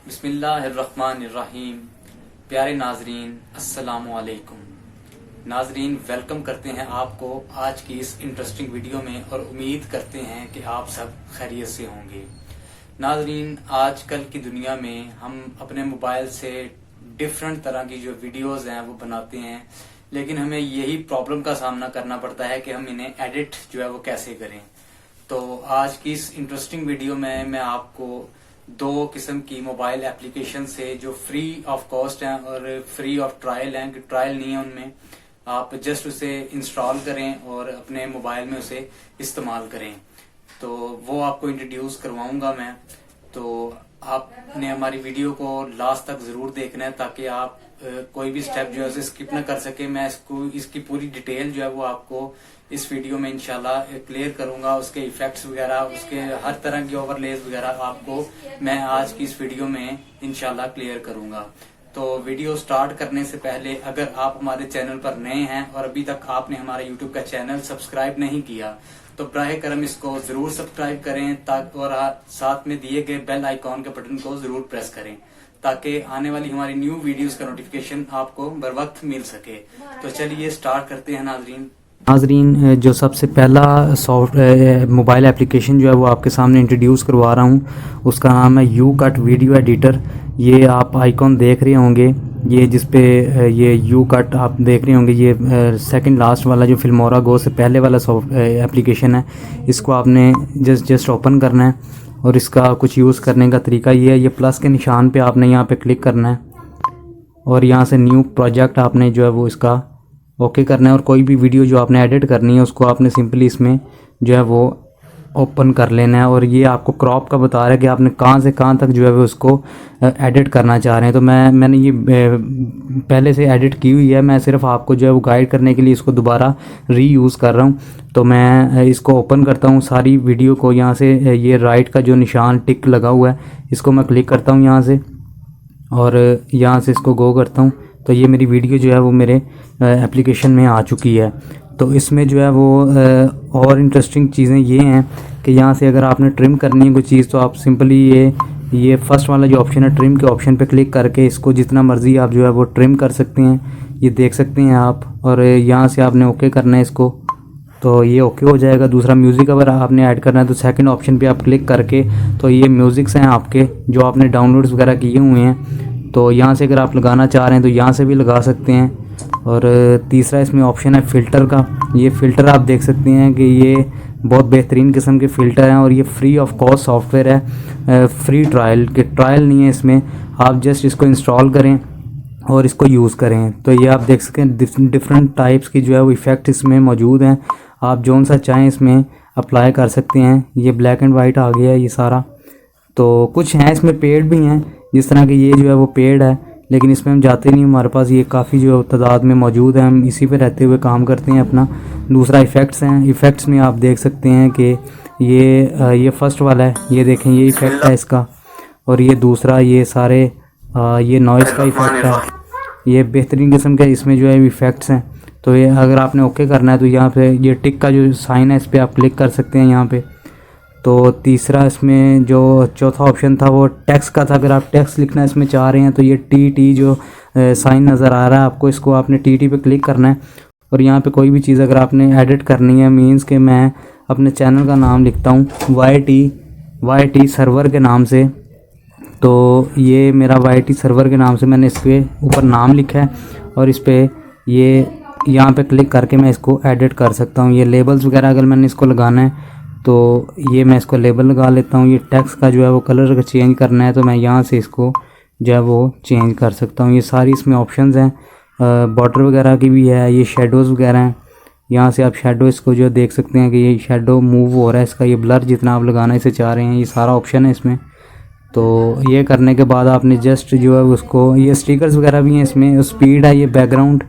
बिस्मिल्लाहिर्रहमानिर्रहीम। प्यारे नाजरीन, अस्सलामु अलैकुम। नाजरीन, वेलकम करते हैं आपको आज की इस इंटरेस्टिंग वीडियो में और उम्मीद करते हैं कि आप सब खैरियत से होंगे। नाजरीन, आजकल की दुनिया में हम अपने मोबाइल से डिफरेंट तरह की जो वीडियोस हैं वो बनाते हैं, लेकिन हमें यही प्रॉब्लम का सामना करना पड़ता है कि हम इन्हें एडिट जो है वो कैसे करें। तो आज की इस इंटरेस्टिंग वीडियो में मैं आपको दो किस्म की मोबाइल एप्लीकेशन से जो फ्री ऑफ कॉस्ट हैं और फ्री ऑफ ट्रायल हैं, कि ट्रायल नहीं है उनमें, आप जस्ट उसे इंस्टॉल करें और अपने मोबाइल में उसे इस्तेमाल करें, तो वो आपको इंट्रोड्यूस करवाऊंगा मैं। तो आपने हमारी वीडियो को लास्ट तक जरूर देखना है ताकि आप कोई भी स्टेप जो है उसे स्किप ना कर सके। मैं इसकी पूरी डिटेल जो है वो आपको इस वीडियो में इंशाल्लाह क्लियर करूंगा। उसके इफेक्ट्स वगैरह, उसके हर तरह की ओवरलेज वगैरह आपको मैं आज की इस वीडियो में इंशाल्लाह क्लियर करूंगा। तो वीडियो स्टार्ट करने से पहले अगर आप हमारे चैनल पर नए हैं और अभी तक आपने हमारे यूट्यूब का चैनल सब्सक्राइब नहीं किया तो बराह करम इसको जरूर सब्सक्राइब करें ताकि और साथ में दिए गए बेल आइकॉन के बटन को जरूर प्रेस करें ताकि आने वाली हमारी न्यू वीडियोस का नोटिफिकेशन आपको बर वक्त मिल सके। तो चलिए स्टार्ट करते हैं नाजरीन, जो सबसे पहला मोबाइल एप्लीकेशन जो है वो आपके सामने इंट्रोड्यूस करवा रहा हूँ, उसका नाम है यू कट वीडियो एडिटर। ये आप आइकॉन देख रहे होंगे, ये जिस पे ये यू कट आप देख रहे होंगे, ये सेकंड लास्ट वाला जो फिल्मोरा गो से पहले वाला एप्लीकेशन है। इसको आपने जस्ट ओपन करना है और इसका कुछ यूज़ करने का तरीका ये है, ये प्लस के निशान पे आपने यहाँ पे क्लिक करना है और यहाँ से न्यू प्रोजेक्ट आपने जो है वो इसका ओके करना है। और कोई भी वीडियो जो आपने एडिट करनी है उसको आपने सिंपली इसमें जो है वो ओपन कर लेना है। और ये आपको क्रॉप का बता रहा है कि आपने कहाँ से कहाँ तक जो है वो उसको एडिट करना चाह रहे हैं। तो मैंने ये पहले से एडिट की हुई है, मैं सिर्फ आपको जो है वो गाइड करने के लिए इसको दोबारा रीयूज़ कर रहा हूँ। तो मैं इसको ओपन करता हूँ सारी वीडियो को। यहाँ से ये राइट का जो निशान टिक लगा हुआ है इसको मैं क्लिक करता हूँ यहाँ से और यहाँ से इसको गो करता हूँ। तो ये मेरी वीडियो जो है वो मेरे एप्लीकेशन में आ चुकी है। तो इसमें जो है वो और इंटरेस्टिंग चीज़ें ये हैं कि यहाँ से अगर आपने ट्रिम करनी है कोई चीज़ तो आप सिंपली ये फर्स्ट वाला जो ऑप्शन है ट्रिम के ऑप्शन पे क्लिक करके इसको जितना मर्ज़ी आप जो है वो ट्रिम कर सकते हैं, ये देख सकते हैं आप। और यहाँ से आपने ओके करना है इसको, तो ये ओके हो जाएगा। दूसरा म्यूज़िक अगर आपने ऐड करना है तो सेकंड ऑप्शन पे आप क्लिक करके, तो ये म्यूज़िक्स हैं आपके जो आपने डाउनलोड्स वगैरह किए हुए हैं, तो यहाँ से अगर आप लगाना चाह रहे हैं तो यहाँ से भी लगा सकते हैं। और तीसरा इसमें ऑप्शन है फ़िल्टर का। ये फ़िल्टर आप देख सकते हैं कि ये बहुत बेहतरीन किस्म के फ़िल्टर हैं और ये फ्री ऑफ कॉस्ट सॉफ्टवेयर है, फ्री ट्रायल नहीं है इसमें। आप जस्ट इसको इंस्टॉल करें और इसको यूज़ करें। तो ये आप देख सकते हैं डिफरेंट टाइप्स की जो है वो इफ़ेक्ट इसमें मौजूद हैं, आप जौन सा चाहें इसमें अप्लाई कर सकते हैं। ये ब्लैक एंड वाइट आ गया है ये सारा। तो कुछ हैं इसमें पेड भी हैं, जिस तरह कि ये जो है वो पेड है, लेकिन इसमें हम जाते नहीं, हमारे पास ये काफ़ी जो तादाद में मौजूद है, हम इसी पे रहते हुए काम करते हैं अपना। दूसरा इफ़ेक्ट्स हैं, इफ़ेक्ट्स में आप देख सकते हैं कि ये फर्स्ट वाला है, ये देखें ये इफ़ेक्ट है इसका। और ये दूसरा ये सारे ये नॉइज़ का इफ़ेक्ट है, ये बेहतरीन किस्म के इसमें जो है इफ़ेक्ट्स हैं। तो ये अगर आपने ओके करना है तो यहाँ पे ये टिक का जो साइन है इस पर आप क्लिक कर सकते हैं यहाँ पे। तो तीसरा इसमें जो चौथा ऑप्शन था वो टेक्स्ट का था, अगर आप टेक्स्ट लिखना इसमें चाह रहे हैं तो ये टी जो साइन नज़र आ रहा है आपको, इसको आपने टी पे क्लिक करना है। और यहाँ पे कोई भी चीज़ अगर आपने एडिट करनी है, मींस के मैं अपने चैनल का नाम लिखता हूँ YT सर्वर के नाम से, तो ये मेरा YT सर्वर के नाम से मैंने इसके ऊपर नाम लिखा है और इस पर ये यहाँ पे क्लिक करके मैं इसको एडिट कर सकता हूँ। ये लेबल्स वगैरह अगर मैंने इसको लगाना है तो ये मैं इसको लेबल लगा लेता हूँ। ये टेक्स्ट का जो है वो कलर का चेंज करना है तो मैं यहाँ से इसको जो है वो चेंज कर सकता हूँ। ये सारी इसमें ऑप्शंस हैं, बॉर्डर वगैरह की भी है, ये शेडोज़ वगैरह हैं। यहाँ से आप शेडो इसको जो देख सकते हैं कि ये शेडो मूव हो रहा है, इसका ये ब्लर जितना आप लगाना इसे चाह रहे हैं, ये सारा ऑप्शन है इसमें। तो ये करने के बाद आपने जस्ट जो है उसको, ये स्टिकर्स वगैरह भी हैं इसमें, स्पीड है, ये बैकग्राउंड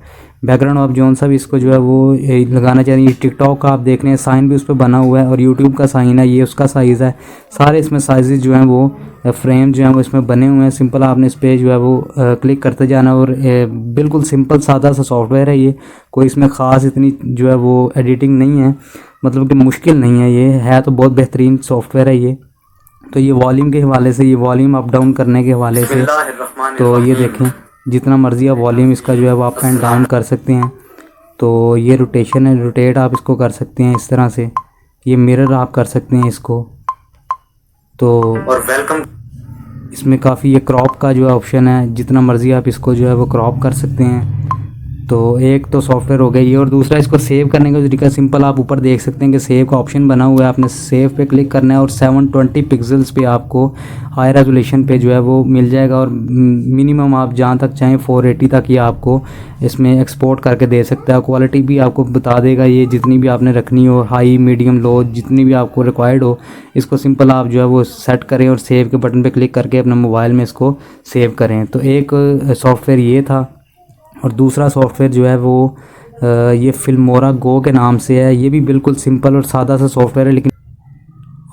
आप जौन सा भी इसको जो है वो लगाना चाहिए। ये टिकटॉक का आप देख रहे हैं साइन भी उस पर बना हुआ है और यूट्यूब का साइन है, ये उसका साइज़ है। सारे इसमें साइज़ जो हैं वो फ्रेम जो हैं वो इसमें बने हुए हैं। सिंपल आपने इस पर जो है वो क्लिक करते जाना और बिल्कुल सिंपल सादा सा सॉफ्टवेयर है ये, कोई इसमें ख़ास इतनी जो है वो एडिटिंग नहीं है, मतलब कि मुश्किल नहीं है, ये है तो बहुत बेहतरीन सॉफ्टवेयर है ये। तो ये वॉल्यूम के हवाले से, ये वॉल्यूम अप डाउन करने के हवाले से, तो ये देखें जितना मर्ज़ी आप वॉल्यूम इसका जो है वो अप एंड डाउन कर सकते हैं। तो ये रोटेशन है, रोटेट आप इसको कर सकते हैं इस तरह से। ये मिरर आप कर सकते हैं इसको। तो और वेलकम इसमें काफ़ी, ये क्रॉप का जो है ऑप्शन है, जितना मर्ज़ी आप इसको जो है वो क्रॉप कर सकते हैं। तो एक तो सॉफ्टवेयर हो गया ये, और दूसरा इसको सेव करने का तरीका सिंपल, आप ऊपर देख सकते हैं कि सेव का ऑप्शन बना हुआ है। आपने सेव पे क्लिक करना है और 720 पिक्सल्स पे आपको हाई रेजोल्यूशन पे जो है वो मिल जाएगा। और मिनिमम आप जहाँ तक चाहें 480 तक ये आपको इसमें एक्सपोर्ट करके दे सकता है। क्वालिटी भी आपको बता देगा ये, जितनी भी आपने रखनी हो, हाई मीडियम लो, जितनी भी आपको रिक्वायर्ड हो। इसको सिंपल आप जो है वो सेट करें और सेव के बटन पर क्लिक करके अपने मोबाइल में इसको सेव करें। तो एक सॉफ्टवेयर ये था, और दूसरा सॉफ्टवेयर जो है वो ये फिल्मोरा गो के नाम से है। ये भी बिल्कुल सिंपल और सादा सा सॉफ्टवेयर है, लेकिन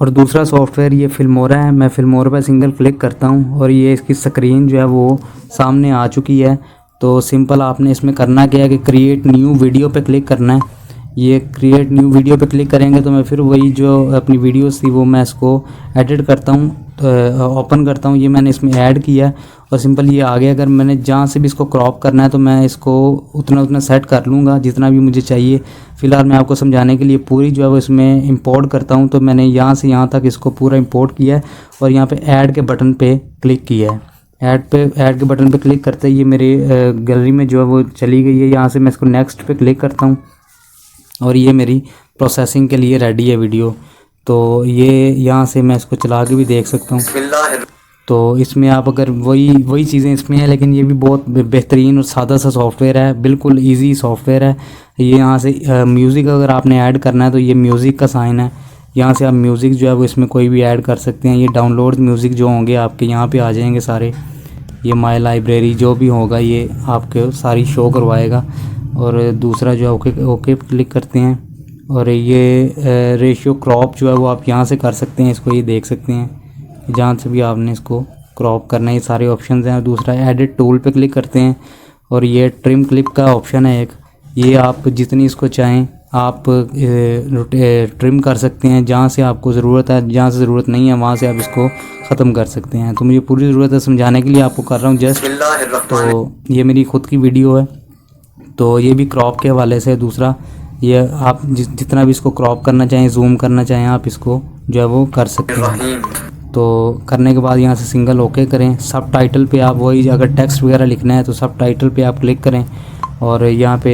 और दूसरा सॉफ्टवेयर ये फिल्मोरा है। मैं फिल्मोरा पर सिंगल क्लिक करता हूँ और ये इसकी स्क्रीन जो है वो सामने आ चुकी है। तो सिंपल आपने इसमें करना क्या है कि क्रिएट न्यू वीडियो पे क्लिक करना है। ये क्रिएट न्यू वीडियो पे क्लिक करेंगे तो मैं फिर वही जो अपनी वीडियोस थी वो मैं इसको एडिट करता हूँ, ओपन करता हूँ। ये मैंने इसमें ऐड किया और सिंपल ये आ गया। अगर मैंने जहाँ से भी इसको क्रॉप करना है तो मैं इसको उतना सेट कर लूँगा जितना भी मुझे चाहिए। फ़िलहाल मैं आपको समझाने के लिए पूरी जो है वो इसमें इंपोर्ट करता हूँ। तो मैंने यहाँ से यहाँ तक इसको पूरा इंपोर्ट किया है और यहाँ पे ऐड के बटन पे क्लिक किया है। ऐड के बटन पे क्लिक करते ही ये मेरी गैलरी में जो है वो चली गई है। यहाँ से मैं इसको नेक्स्ट पे क्लिक करता हूँ और ये मेरी प्रोसेसिंग के लिए रेडी है वीडियो। तो ये यहाँ से मैं इसको चला के भी देख सकता हूँ। तो इसमें आप अगर वही चीज़ें इसमें हैं, लेकिन ये भी बहुत बेहतरीन और सादा सा सॉफ्टवेयर है, बिल्कुल इजी सॉफ्टवेयर है। ये यहाँ से म्यूज़िक अगर आपने ऐड करना है तो ये म्यूज़िक का साइन है, यहाँ से आप म्यूज़िक जो है वो इसमें कोई भी ऐड कर सकते हैं। ये डाउनलोड म्यूज़िक जो होंगे आपके यहाँ पे आ जाएंगे सारे। ये माई लाइब्रेरी जो भी होगा ये आपके सारी शो करवाएगा। और दूसरा जो है ओके क्लिक करते हैं और ये रेशियो क्रॉप जो है वो आप यहाँ से कर सकते हैं। इसको ये देख सकते हैं जहाँ से भी आपने इसको क्रॉप करना है, ये सारे ऑप्शंस हैं। दूसरा एडिट टूल पे क्लिक करते हैं और ये ट्रिम क्लिप का ऑप्शन है एक, ये आप जितनी इसको चाहें आप ट्रिम कर सकते हैं। जहाँ से आपको ज़रूरत है, जहाँ से ज़रूरत नहीं है वहाँ से आप इसको ख़त्म कर सकते हैं। तो मुझे पूरी ज़रूरत है समझाने के लिए, आपको कर रहा हूँ जस्ट। तो ये मेरी ख़ुद की वीडियो है, तो ये भी क्रॉप के हवाले से। दूसरा ये आप जितना भी इसको क्रॉप करना चाहें, जूम करना चाहें, आप इसको जो है वो कर सकते हैं। तो करने के बाद यहाँ से सिंगल ओके करें। सब टाइटल पे आप वही, अगर टेक्स्ट वगैरह लिखना है तो सब टाइटल पे आप क्लिक करें और यहाँ पे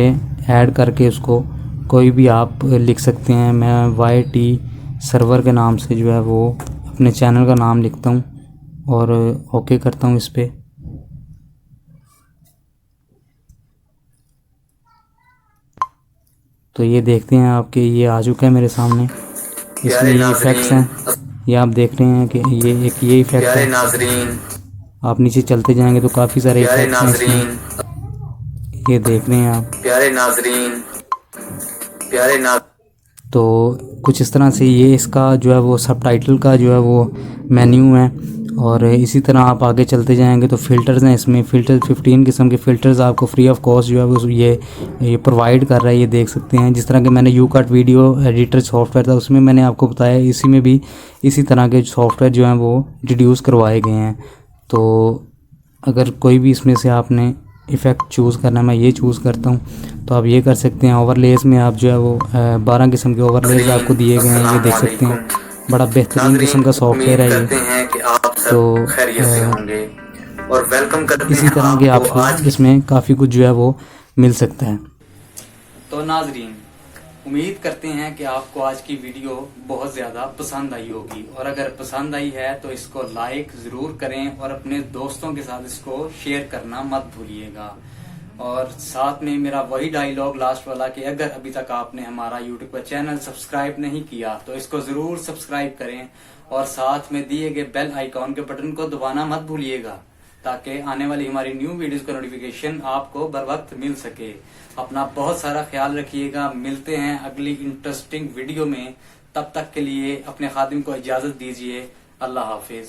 ऐड करके उसको कोई भी आप लिख सकते हैं। मैं YT सर्वर के नाम से जो है वो अपने चैनल का नाम लिखता हूँ और ओके करता हूँ इस पर। तो ये देखते हैं आपके ये आ चुका है मेरे सामने। इसमें ये इफ़ेक्ट्स हैं, ये आप देख रहे हैं कि ये इफ़ेक्ट है। आप नीचे चलते जाएंगे तो काफ़ी सारे इफ़ेक्ट्स हैं इसमें, ये देख रहे हैं आप। तो कुछ इस तरह से ये इसका जो है वो सबटाइटल का जो है वो मेन्यू है। और इसी तरह आप आगे चलते जाएंगे तो फ़िल्टर्स हैं इसमें। फ़िल्टर 15 किस्म के फ़िल्टर्स आपको फ्री ऑफ कॉस्ट जो है वो ये प्रोवाइड कर रहा है, ये देख सकते हैं। जिस तरह के मैंने यूकट वीडियो एडिटर सॉफ्टवेयर था उसमें मैंने आपको बताया, इसी में भी इसी तरह के सॉफ्टवेयर जो हैं वो इंट्रोड्यूस करवाए गए हैं। तो अगर कोई भी इसमें से आपने इफ़ेक्ट चूज़ करना है, मैं ये चूज़ करता हूँ, तो आप ये कर सकते हैं। ओवरलेस में आप जो है वो 12 किस्म के ओवरलेस आपको दिए गए हैं, ये देख सकते हैं। बड़ा बेहतरीन किस्म का सॉफ्टवेयर है ये। तो और वेलकम करते इसी तरह के आपको इसमें काफ़ी कुछ जो है वो मिल सकता है। तो नाजरीन, उम्मीद करते हैं कि आपको आज की वीडियो बहुत ज़्यादा पसंद आई होगी, और अगर पसंद आई है तो इसको लाइक ज़रूर करें और अपने दोस्तों के साथ इसको शेयर करना मत भूलिएगा। और साथ में मेरा वही डायलॉग लास्ट वाला कि अगर अभी तक आपने हमारा यूट्यूब का चैनल सब्सक्राइब नहीं किया तो इसको ज़रूर सब्सक्राइब करें और साथ में दिए गए बेल आइकॉन के बटन को दबाना मत भूलिएगा, ताकि आने वाली हमारी न्यू वीडियोस का नोटिफिकेशन आपको बर वक्त मिल सके। अपना बहुत सारा ख्याल रखिएगा। मिलते हैं अगली इंटरेस्टिंग वीडियो में, तब तक के लिए अपने खादिम को इजाज़त दीजिए। अल्लाह हाफिज।